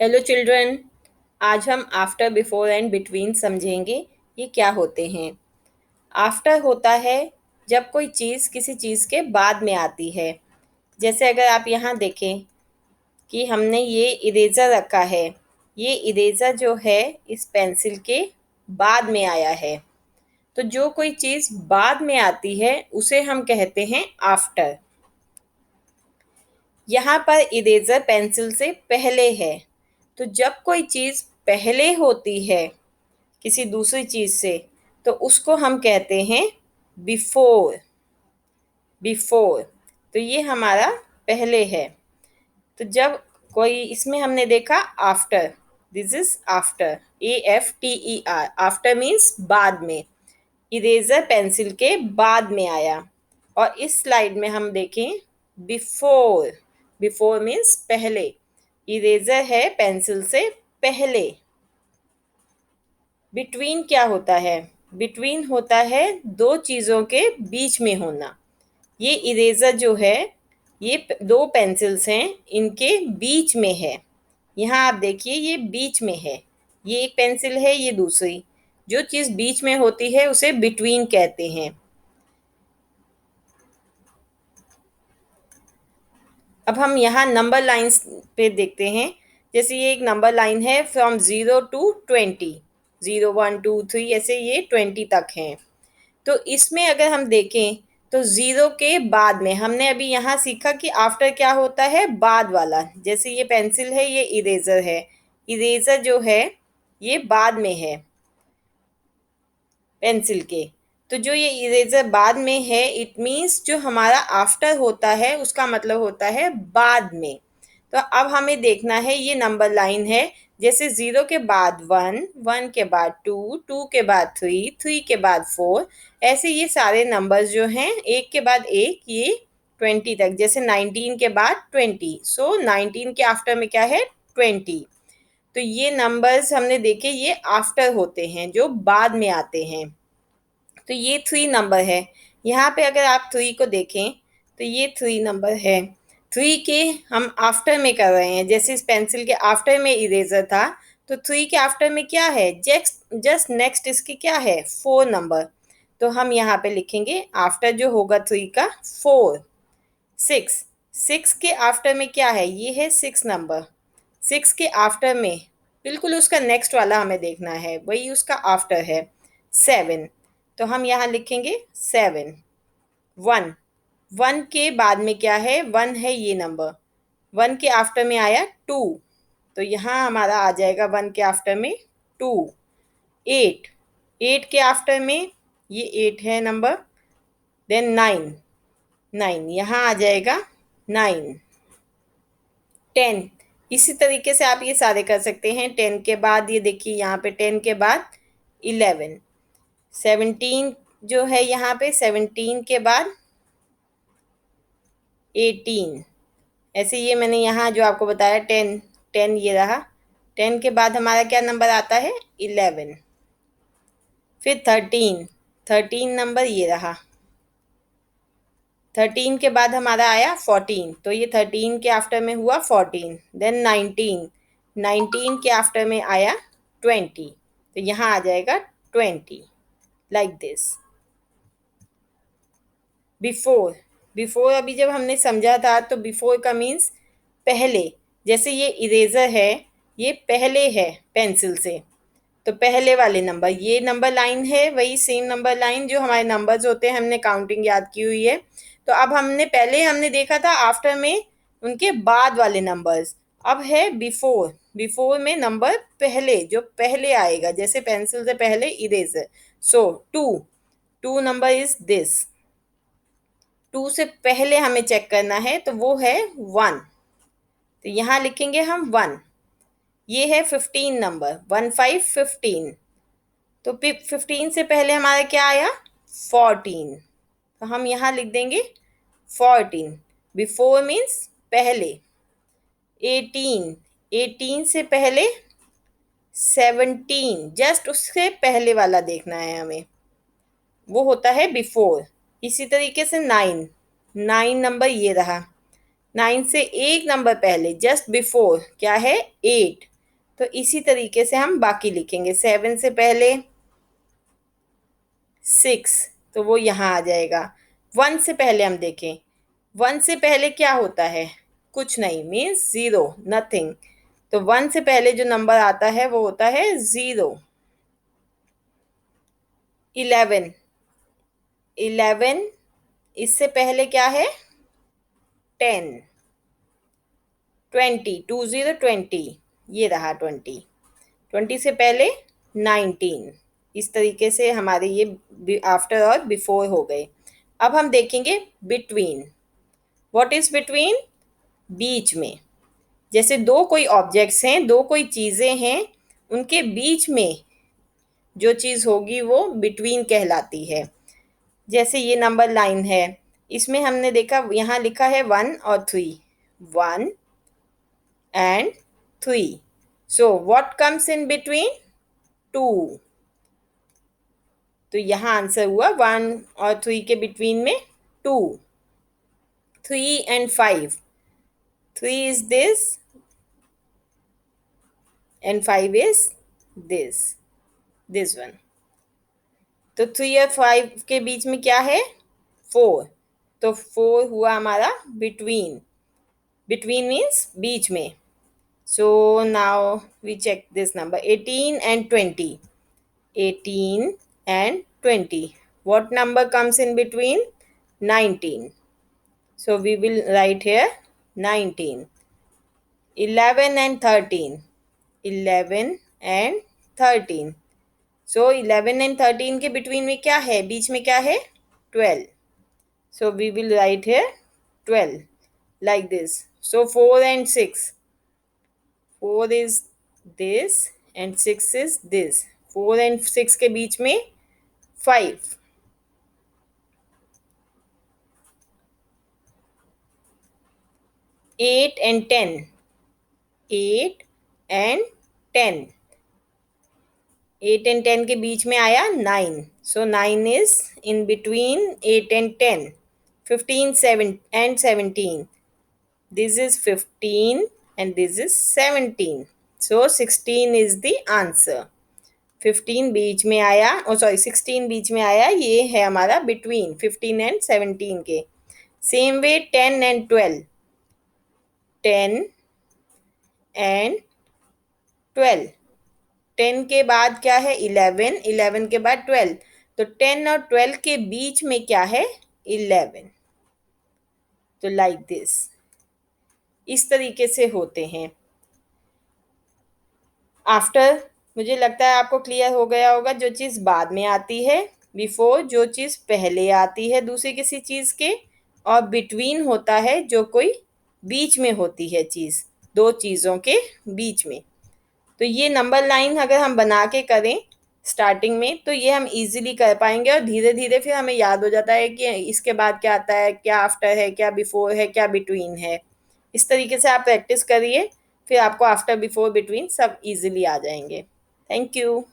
Hello children. आज हम after, before and between समझेंगे। ये क्या होते हैं। आफ्टर होता है जब कोई चीज़ किसी चीज़ के बाद में आती है। जैसे अगर आप यहाँ देखें कि हमने ये इरेज़र रखा है, ये इरेज़र जो है इस पेंसिल के बाद में आया है। तो जो कोई चीज़ बाद में आती है उसे हम कहते हैं आफ्टर। यहाँ पर इरेज़र पेंसिल से पहले है। तो जब कोई चीज़ पहले होती है किसी दूसरी चीज़ से तो उसको हम कहते हैं बिफोर। बिफोर तो ये हमारा पहले है। तो जब कोई इसमें हमने देखा after, this is after, AFTER। After means बाद में। इरेजर पेंसिल के बाद में आया। और इस स्लाइड में हम देखें बिफोर। बिफोर मीन्स पहले। इरेजर है पेंसिल से पहले। बिटवीन क्या होता है? बिटवीन होता है दो चीज़ों के बीच में होना। ये इरेज़र जो है ये दो पेंसिल्स हैं, इनके बीच में है। यहाँ आप देखिए ये बीच में है। ये एक पेंसिल है, ये दूसरी। जो चीज़ बीच में होती है उसे बिटवीन कहते हैं। अब हम यहाँ नंबर लाइंस पे देखते हैं। जैसे ये एक नंबर लाइन है फ्रॉम 0 to 20। 0 1 2 3 ऐसे ये 20 तक हैं। तो इसमें अगर हम देखें तो ज़ीरो के बाद में हमने अभी यहाँ सीखा कि आफ्टर क्या होता है, बाद वाला। जैसे ये पेंसिल है, ये इरेज़र है। इरेज़र जो है ये बाद में है पेंसिल के। तो जो ये इरेज़र बाद में है इट मीन्स जो हमारा आफ्टर होता है उसका मतलब होता है बाद में। तो अब हमें देखना है ये नंबर लाइन है। जैसे 0 के बाद 1, 1 के बाद 2, 2 के बाद 3, 3 के बाद 4। ऐसे ये सारे नंबर्स जो हैं एक के बाद एक ये 20 तक। जैसे 19 के बाद 20, सो 19 के आफ्टर में क्या है, 20। तो ये नंबर्स हमने देखे ये आफ्टर होते हैं जो बाद में आते हैं। तो ये 3 नंबर है। यहाँ पे अगर आप 3 को देखें तो ये 3 नंबर है। 3 के हम आफ्टर में कर रहे हैं। जैसे इस पेंसिल के आफ्टर में इरेजर था तो 3 के आफ्टर में क्या है, जस्ट नेक्स्ट इसके क्या है, 4 नंबर। तो हम यहाँ पे लिखेंगे आफ्टर जो होगा 3 का 4। 6, 6 के आफ्टर में क्या है, ये है 6 नंबर। 6 के आफ्टर में बिल्कुल उसका नेक्स्ट वाला हमें देखना है, वही उसका आफ्टर है 7। तो हम यहाँ लिखेंगे 7। 1, 1 के बाद में क्या है, 1 है ये नंबर। 1 के आफ्टर में आया 2। तो यहाँ हमारा आ जाएगा 1 के आफ्टर में 2। 8, 8 के आफ्टर में ये 8 है नंबर। देन 9, 9 यहाँ आ जाएगा 9। 10, इसी तरीके से आप ये सारे कर सकते हैं। 10 के बाद ये देखिए यहाँ पे 10 के बाद 11। 17 जो है यहाँ पे 17 के बाद 18। ऐसे ये मैंने यहाँ जो आपको बताया 10, 10 ये रहा। 10 के बाद हमारा क्या नंबर आता है, 11। फिर 13, 13 नंबर ये रहा। 13 के बाद हमारा आया 14। तो ये 13 के आफ्टर में हुआ 14। देन 19, 19 के आफ्टर में आया 20। तो यहाँ आ जाएगा 20, लाइक दिस। बिफोर, बिफोर अभी जब हमने समझा था तो बिफोर का मीन्स पहले। जैसे ये इरेज़र है ये पहले है पेंसिल से, तो पहले वाले नंबर, ये नंबर लाइन है वही सेम नंबर लाइन जो हमारे नंबर्स होते हैं, हमने काउंटिंग याद की हुई है। तो अब हमने देखा था आफ्टर में उनके बाद वाले नंबर्स। अब है बिफोर। बिफोर में नंबर पहले, जो पहले आएगा, जैसे पेंसिल से पहले eraser. So 2, 2 number is this. 2 से पहले हमें चेक करना है तो वो है 1। तो यहाँ लिखेंगे हम 1। ये है 15 नंबर, 1 5 15। तो 15 से पहले हमारा क्या आया, 14। तो हम यहाँ लिख देंगे 14। बिफोर मीन्स पहले। 18, 18 से पहले 17, जस्ट उससे पहले वाला देखना है हमें, वो होता है बिफोर। इसी तरीके से 9, 9 नंबर ये रहा। 9 से एक नंबर पहले जस्ट बिफोर क्या है, 8। तो इसी तरीके से हम बाकी लिखेंगे। 7 से पहले 6, तो वो यहाँ आ जाएगा। 1 से पहले हम देखें, 1 से पहले क्या होता है? कुछ नहीं, मीन्स ज़ीरो, नथिंग। तो 1 से पहले जो नंबर आता है वो होता है 0। 11, 11 इससे पहले क्या है? 10, 20, 20 20, ये रहा 20। 20 से पहले 19। इस तरीके से हमारे ये आफ्टर और बिफोर हो गए। अब हम देखेंगे बिटवीन। What is between? बीच में। जैसे दो कोई ऑब्जेक्ट्स हैं, दो कोई चीज़ें हैं, उनके बीच में जो चीज़ होगी वो बिटवीन कहलाती है। जैसे ये नंबर लाइन है, इसमें हमने देखा यहाँ लिखा है 1 और 3, 1 and 3। So what comes in between? 2। तो यहाँ आंसर हुआ 1 और 3 के बिटवीन में 2। 3 and 5, 3 is this and 5 is this one। तो 3 और 5 के बीच में क्या है? 4। तो 4 हुआ हमारा बिटवीन। बिटवीन मीन्स बीच में। So now we check this number 18 and 20। 18 and 20, what number comes in between? 19। so we will write here 19। 11 and 13, 11 and 13। so 11 and 13 के between में क्या है? बीच में क्या है? 12। so we will write here 12 like this। so 4 and 6, 4 is this and 6 is this। 4 and 6 के बीच में 5। 8 and 10, 8 and 10। 8 and 10 के बीच में आया 9। so 9 is in between 8 and 10। 15 7 and 17, this is 15 and this is 17। so 16 is the answer। 15 बीच में आया, ओ sorry 16 बीच में आया, ये है हमारा बिटवीन 15 एंड 17 के। Same way 10 and 12, 10 and 12। 10 के बाद क्या है? 11, 11 के बाद 12। तो 10 और 12 के बीच में क्या है? 11। तो लाइक दिस, इस तरीके से होते हैं। आफ्टर, मुझे लगता है आपको क्लियर हो गया होगा। जो चीज़ बाद में आती है, बिफोर जो चीज़ पहले आती है दूसरी किसी चीज़ के, और बिटवीन होता है जो कोई बीच में होती है चीज़, दो चीज़ों के बीच में। तो ये नंबर लाइन अगर हम बना के करें स्टार्टिंग में तो ये हम इजीली कर पाएंगे, और धीरे धीरे फिर हमें याद हो जाता है कि इसके बाद क्या आता है, क्या आफ्टर है, क्या बिफोर है, क्या बिटवीन है। इस तरीके से आप प्रैक्टिस करिए, फिर आपको आफ्टर बिफोर बिटवीन सब इजीली आ जाएंगे। Thank you.